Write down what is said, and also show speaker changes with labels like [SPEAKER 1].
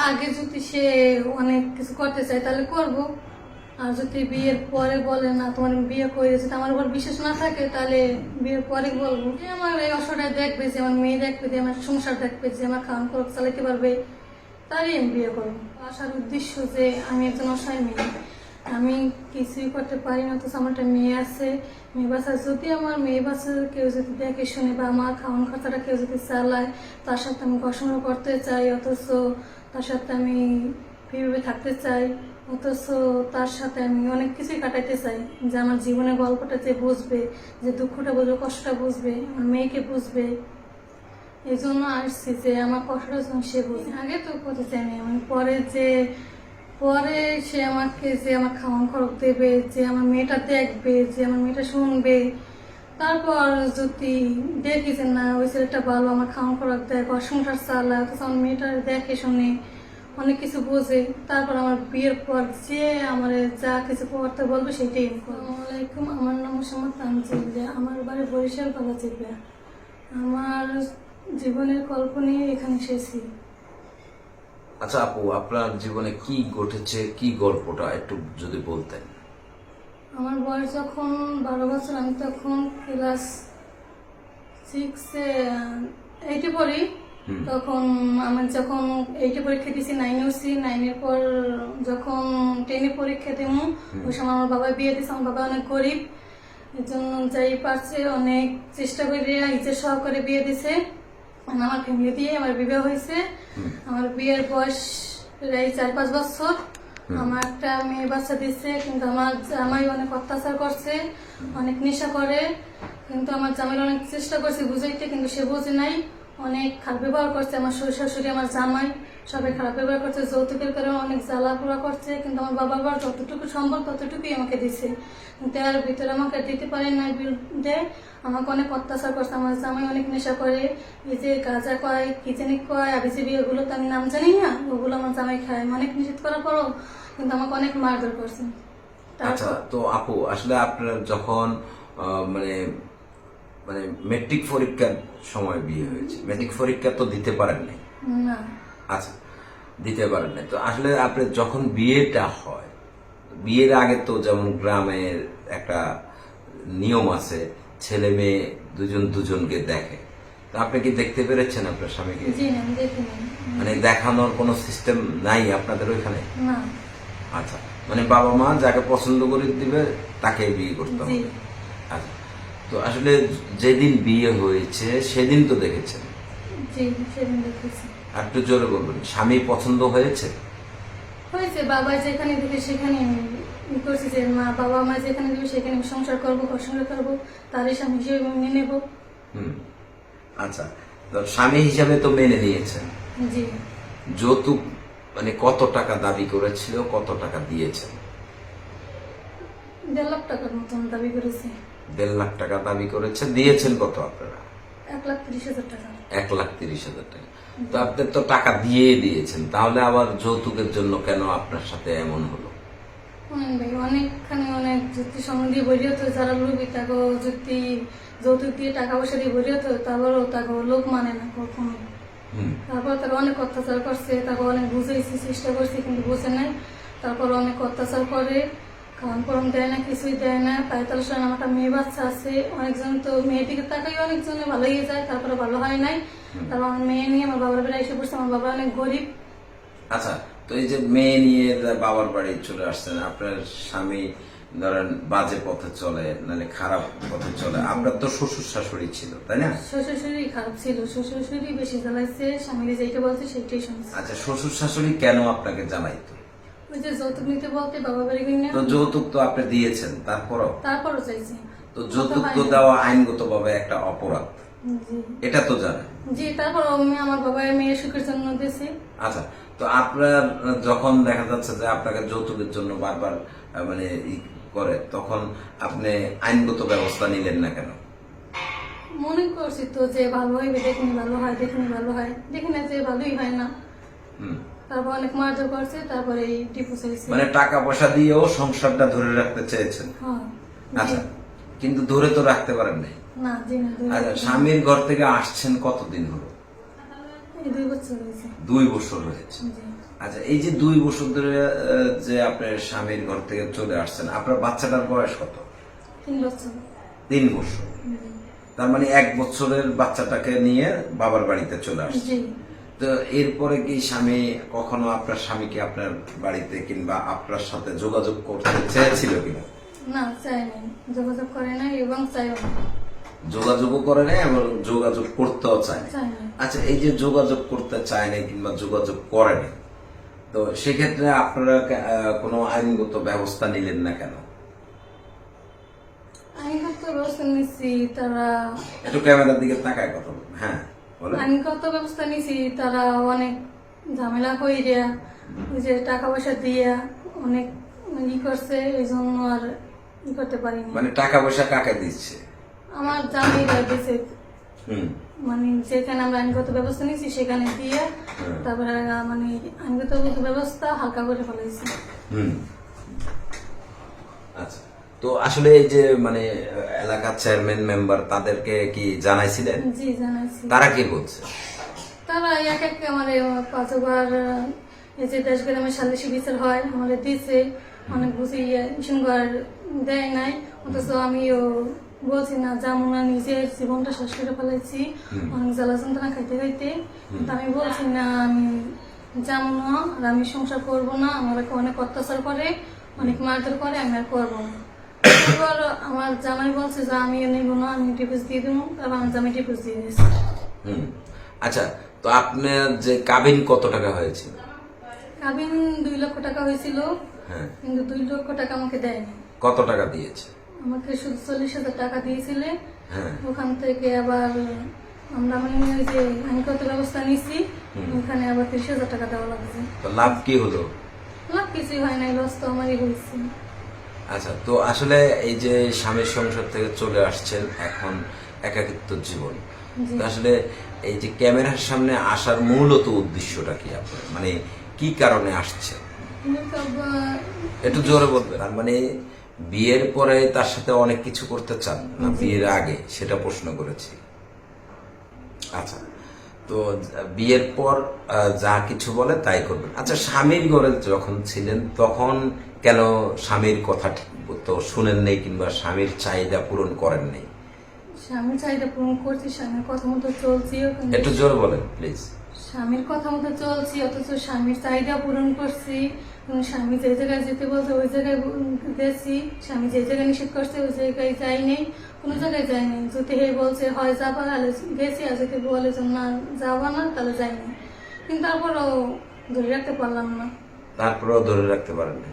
[SPEAKER 1] আগে যদি সে অনেক কিছু করতে চায় তাহলে করব, আর যদি বিয়ের পরে বলে না তোমার বিয়ে করে যদি আমার উপর বিশ্বাস না থাকে তাহলে বিয়ের পরে বলবো। যে আমার এই অসহায় দেখবে, যে আমার মেয়ে দেখবে, যে আমার সংসার দেখবে, যে আমার খাওয়ান খরচ চালাতে পারবে, তারই আমি বিয়ে করবো। আসার উদ্দেশ্য যে আমি একজন অসহায় মেয়ে, আমি কিছুই করতে পারি না, অথচ আমার একটা মেয়ে আছে। মেয়ে বাচ্চা যদি আমার মেয়ে বাচ্চা কেউ যদি দেখে শুনে বা আমার খাওয়ান খরচাটা কেউ যদি চালায়, তার সাথে আমি পড়াশোনা করতে চাই, অথচ তার সাথে আমি কিভাবে থাকতে চাই, অথচ তার সাথে আমি অনেক কিছুই কাটাইতে চাই, যে আমার জীবনের গল্পটা যে বুঝবে, যে দুঃখটা বুঝবে, কষ্টটা বুঝবে, আমার মেয়েকে বুঝবে। এই জন্য আসছি যে আমার কষ্টটা যেন সে বুঝে। আগে তো করতে চাইনি, আমি পরে সে আমাকে যে আমার খাওয়ান খরচ দেবে, যে আমার মেয়েটা দেখবে, যে আমার মেয়েটা শুনবে, তারপর যদি দেখি যে না ওই ছেলেটা ভালো, আমার খাওয়ান খরচ দেয়, ঘর সংসার চালায়, অথচ আমার মেয়েটা দেখে শুনে অনেক কিছু বোঝে, তারপর আমার বিয়ের পর যে আমার যা কিছু করতে বলবে সেটাই আমি করবো। আসসালামু আলাইকুম, আমার নাম মোসাম্মদ তানজিলা, আমার বাড়ি বরিশাল কলাচিপা। আমার জীবনের গল্প নিয়ে এখানে এসেছি।
[SPEAKER 2] আচ্ছা আপু, আপনার জীবনে কি ঘটেছে, কি গল্পটা একটু যদি বলতেন।
[SPEAKER 1] আমার বয়স যখন 12 বছর, আমি তখন ক্লাস 6-এ 8-এ পড়ি। তখন আমি যখন 8-এ পরীক্ষা দিয়েছি, 9-এ উঠছি, 9-এর পর যখন 10-এ পরীক্ষা দেবো, ওই সময় আমার বাবা বিয়ে দিয়েছে। আমার বাবা অনেক গরিব, এর জন্য যাই পারছে অনেক চেষ্টা করে ইচ্ছা সহকারে বিয়ে দিছে। আমার ফ্যামিলি দিয়ে আমার বিবাহ হয়েছে। আমার বিয়ের বয়স প্রায় 4-5 বছর। আমার একটা মেয়ে বাচ্চা দিচ্ছে, কিন্তু আমার জামাই অনেক অত্যাচার করছে, অনেক নেশা করে। কিন্তু আমার জামাই অনেক চেষ্টা করছে বুঝাইতে, কিন্তু সে বোঝে নাই। অনেক খারাপ ব্যবহার করছে, আমার শ্বশুর শাশুড়ি, আমার জামাই সবাই খারাপ ব্যবহার করছে, যৌতুকের কারণে অনেক জ্বালাপোড়া করছে। কিন্তু আমার বাবা আবার যতটুকু সম্ভব ততটুকুই আমাকে দিছে, কিন্তু এর ভিতরে আমাকে দিতে পারে না। বিরুদ্ধে আমাকে অনেক অত্যাচার করছে। আমার জামাই অনেক নেশা করে, এই যে গাঁজা কয়, কিচেনি কয়, আবিসিবি, এগুলো তো আমি নাম জানি না, ওগুলো আমার জামাই খায়। অনেক নিষেধ করার পরও কিন্তু আমাকে অনেক মারধর করছে।
[SPEAKER 2] আচ্ছা, তো আপু আসলে আপনার যখন মানে মানে মেট্রিক পরীক্ষার সময় বিয়ে হয়েছে, মেট্রিক পরীক্ষা তো দিতে পারেন নাই?
[SPEAKER 1] না।
[SPEAKER 2] আচ্ছা, দিতে পারেন নাই। তো আসলে আপনার যখন বিয়েটা হয়, বিয়ের আগে তো যেমন গ্রামের একটা নিয়ম আছে, ছেলে মেয়ে দুজন দুজনকে দেখে। তো আপনি কি দেখতে পেরেছেন আপনার স্বামীকে?
[SPEAKER 1] জি না, আমি দেখিনি।
[SPEAKER 2] মানে দেখানোর কোনো সিস্টেম নাই আপনাদের ওইখানে?
[SPEAKER 1] না।
[SPEAKER 2] আচ্ছা, মানে বাবা মা যাকে পছন্দ করে দিবে তাকে বিয়ে করতে হবে।
[SPEAKER 1] জি।
[SPEAKER 2] আচ্ছা, তো আসলে যেদিন বিয়ে হয়েছে সেদিন তো দেখেছেন?
[SPEAKER 1] জি, সেদিন দেখেছি।
[SPEAKER 2] আর একটু জোরে বলবেন, স্বামী পছন্দ হয়েছে?
[SPEAKER 1] হয়েছে, বাবা যেখানে দিবে সেখানে আমি করছি, যে মা বাবা মা যেখানে দিবে সেখানে আমি সংসার করবো, পছন্দ করবো, তারই স্বামী হিসেবে আমি মেনে নেবো।
[SPEAKER 2] আচ্ছা, তো স্বামী হিসাবে তো মেনে নিয়েছেন।
[SPEAKER 1] জি।
[SPEAKER 2] যৌতুক মানে কত টাকা দাবি করেছিল, কত টাকা দিয়েছেন?
[SPEAKER 1] 1.5 লাখ টাকার মতন দাবি করেছে।
[SPEAKER 2] 1.5 লাখ টাকা দাবি করেছে, দিয়েছেন কত আপনারা?
[SPEAKER 1] 1,30,000 টাকা।
[SPEAKER 2] 1,30,000 টাকা। তো আপনি তো টাকা দিয়ে দিয়েছেন, তাহলে আবার যৌতুকের জন্য কেন আপনার সাথে এমন হলো?
[SPEAKER 1] অনেক ভাই, অনেকখানে অনেক যুক্তি সম্বন্ধে বলিও তো, যারা লোভী তাকে যুক্তি যৌতুক দিয়ে টাকা পয়সা দিয়ে বলিও তো, তারপরও তাকে লোক মানে না কখনো। তারপর তারা অনেক অত্যাচার করছে, তাকে অনেক বুঝাইছি, চেষ্টা করছি, কিন্তু বুঝে নাই। তারপর অনেক অত্যাচার করে, খাওয়ান পরম দেয় না, কিছুই দেয় না। পায়তাল সান আমার একটা মেয়ে বাচ্চা আছে, অনেকজন তো মেয়ের দিকে তাকাই অনেকজনে ভালো হয়ে যায়, তারপরে ভালো হয় নাই। তারপর আমার মেয়ে নিয়ে আমার বাবার বাড়ি এসে পড়ছে। আমার বাবা অনেক গরিব।
[SPEAKER 2] আচ্ছা, তো এই যে মেয়ে নিয়ে বাবার বাড়ি চলে আসছেন, আপনার স্বামী ধরেন বাজে পথে চলে, মানে খারাপ পথে চলে, আপনার তো শ্বশুর শাশুড়ি ছিল, তাই না?
[SPEAKER 1] শ্বশুর খারাপ ছিল, শ্বশুর বেশি জ্বালাইছে, স্বামীরে যেটা বলছে সেটাই শুনছে।
[SPEAKER 2] আচ্ছা, শ্বশুর শাশুড়ি কেন আপনাকে জানাইতো?
[SPEAKER 1] ওই যে যৌতুক নিতে বলতে বাবা বাড়ি কিনে,
[SPEAKER 2] তো যৌতুক তো আপনি দিয়েছেন,
[SPEAKER 1] তারপরও চাইছে।
[SPEAKER 2] তো যৌতুক তো দেওয়া আইনগতভাবে একটা অপরাধ,
[SPEAKER 1] জি।
[SPEAKER 2] এটা তো জানেন?
[SPEAKER 1] জি, তারপর আমি আমার বাবার মেয়ের সুখের জন্য দিয়েছি।
[SPEAKER 2] আচ্ছা, তো আপনার যখন দেখা যাচ্ছে যে আপনাকে যৌতুকের জন্য বারবার মানে করে, তখন আপনি আইনগত ব্যবস্থা নিলেন না কেন?
[SPEAKER 1] মনে করছি তো যে ভালো হইবে, দেখিনি ভালো হয়, দেখিনি ভালো হয়, দেখি না যে ভালোই হয় না। তারপর অনেক মারধর করছে, তারপরে এই ডিভোর্স হয়েছে।
[SPEAKER 2] মানে টাকা পয়সা দিয়েও সংসারটা ধরে রাখতে চেয়েছেন?
[SPEAKER 1] হ্যাঁ।
[SPEAKER 2] আচ্ছা, কিন্তু ধরে তো রাখতে পারেন নাই।
[SPEAKER 1] না, জি না।
[SPEAKER 2] আচ্ছা, স্বামীর ঘর থেকে আসছেন কতদিন হলো?
[SPEAKER 1] এই 2 বছর হয়েছে।
[SPEAKER 2] 2 বছর হয়েছে।
[SPEAKER 1] জি।
[SPEAKER 2] আচ্ছা, এই যে 2 বছর ধরে যে আপনার স্বামীর ঘর থেকে চলে আসছেন, আপনার বাচ্চাটার বয়স কত?
[SPEAKER 1] 3 বছর।
[SPEAKER 2] 3 বছর।
[SPEAKER 1] জি।
[SPEAKER 2] তার মানে 1 বছরের বাচ্চাটাকে নিয়ে বাবার বাড়িতে চলে আসছে।
[SPEAKER 1] জি।
[SPEAKER 2] তো এরপরে কি স্বামী কখনো আপনার স্বামীকে আপনার বাড়িতে কিংবা আপনার সাথে যোগাযোগ করতে চেয়েছিল কিনা?
[SPEAKER 1] না, চাইনি, যোগাযোগ করে নাই এবং চাইও না।
[SPEAKER 2] যোগাযোগও করে নাই এবং যোগাযোগ করতেও চায় না।
[SPEAKER 1] চাই না।
[SPEAKER 2] আচ্ছা, এই যে যোগাযোগ করতে চায় না কিংবা যোগাযোগ করে না, তো সেক্ষেত্রে আপনারা কোনো আইনগত ব্যবস্থা নিলেন না কেন?
[SPEAKER 1] আইনগত ব্যবস্থা নিচ্ছি, তারা
[SPEAKER 2] একটু ক্যামেরার দিকে তাকায় কথা বলুন। হ্যাঁ, বলেন।
[SPEAKER 1] আইনগত ব্যবস্থা নিছি, তারা অনেক ঝামেলা কইরা, ওই যে টাকা পয়সা দিয়া অনেক ই করছে, এই জন্য আর ই করতে পারিনি।
[SPEAKER 2] মানে টাকা পয়সা কাকে দিচ্ছে?
[SPEAKER 1] আমার জামাইরা দিছে,
[SPEAKER 2] হুম।
[SPEAKER 1] মানে যেখানে আমরা আইনগত ব্যবস্থা নিছি সেখানে দিয়ে
[SPEAKER 2] হুম।
[SPEAKER 1] তারপরে মানে আইনগত ব্যবস্থা হালকা করে ফেলাইছি।
[SPEAKER 2] হুম। আচ্ছা, তো আসলে এই যে মানে এলাকার চেয়ারম্যান মেম্বার তাদেরকে কি জানাইছিলেন?
[SPEAKER 1] জি, জানাইছি।
[SPEAKER 2] তারা কি বলছে?
[SPEAKER 1] তারা এক এক আমার 5বার এই যে দেশ গ্রামে সালিশি বিচার হয় আমাদের দিছে, অনেক বুঝিয়ে মিশন ঘর দেয় নাই, অথচ আমিও বলছি না যেমন নিজের জীবনটা শেষ করে ফেলাইছি অনেক জ্বালা যন্ত্রণা খাইতে খাইতে, কিন্তু আমি বলছি না আমি যেমন আর আমি সংসার করবো না, আমাকে অনেক অত্যাচার করে, অনেক মারধর করে, আমি আর করবো না। এবার আমার জামাই বলছে যে আমি নিব না, আমি ডিভোর্স দিয়ে দেবো, তারপর আমার জামাই ডিভোর্স দিয়ে দিয়েছে।
[SPEAKER 2] হুম। আচ্ছা, তো আপনার যে কাবিন কত টাকা হয়েছিল?
[SPEAKER 1] কাবিন 2 লক্ষ টাকা হয়েছিল,
[SPEAKER 2] হ্যাঁ।
[SPEAKER 1] কিন্তু 2 লক্ষ টাকা আমাকে দেয়নি।
[SPEAKER 2] কত টাকা দিয়েছে?
[SPEAKER 1] আমাকে শুধু 40,000 টাকা দিয়েছিলে।
[SPEAKER 2] হ্যাঁ।
[SPEAKER 1] ওখান থেকে আবার আমরা মানে ওই যে আইনগত ব্যবস্থা নিছি, ওখানে আবার 30,000 টাকা দেওয়া লাগছে।
[SPEAKER 2] তো লাভ কি হলো?
[SPEAKER 1] লাভ কিছুই হয় নাই, লস তো আমারই হয়েছে।
[SPEAKER 2] আচ্ছা, তো আসলে এই যে স্বামীর সংসার থেকে চলে আসছেন, এখন একাকিত্ব জীবন,
[SPEAKER 1] জি।
[SPEAKER 2] তো আসলে এই যে ক্যামেরার সামনে আসার মূলত উদ্দেশ্যটা কি আপনার, মানে কি কারণে আসছেন?
[SPEAKER 1] কিন্তু
[SPEAKER 2] একটু জোরে বলবেন। তার মানে বিয়ের পরে তার সাথে অনেক কিছু করতে চান না বিয়ের আগে, সেটা প্রশ্ন করেছি। আচ্ছা, তো বিয়ের পর যা কিছু বলে তাই করবেন। আচ্ছা, স্বামীর ঘরে যখন ছিলেন তখন কেন স্বামীর কথা ঠিক মতো শুনেন নেই কিংবা স্বামীর চাহিদা পূরণ করেন নাই?
[SPEAKER 1] স্বামীর চাহিদা পূরণ করছি, স্বামীর কথা মতো চলছিও, কিন্তু
[SPEAKER 2] একটু জোরে বলেন প্লিজ।
[SPEAKER 1] স্বামীর কথা মতো চলছি, অথচ স্বামীর চাহিদা পূরণ করছি। স্বামী যে জায়গায় যেতে বলছে ওই জায়গায় গেছি, স্বামী যে জায়গায় নিষেধ করছে ওই জায়গায় যাইনি, কোনো জায়গায় যাইনি। যদি হে বলছে হয় যাবা তাহলে গেছি, আর যদি বলে যে না যাবা না তাহলে যাইনি, কিন্তু তারপরও ধরে রাখতে পারলাম না।
[SPEAKER 2] তারপরেও ধরে রাখতে পারেন না।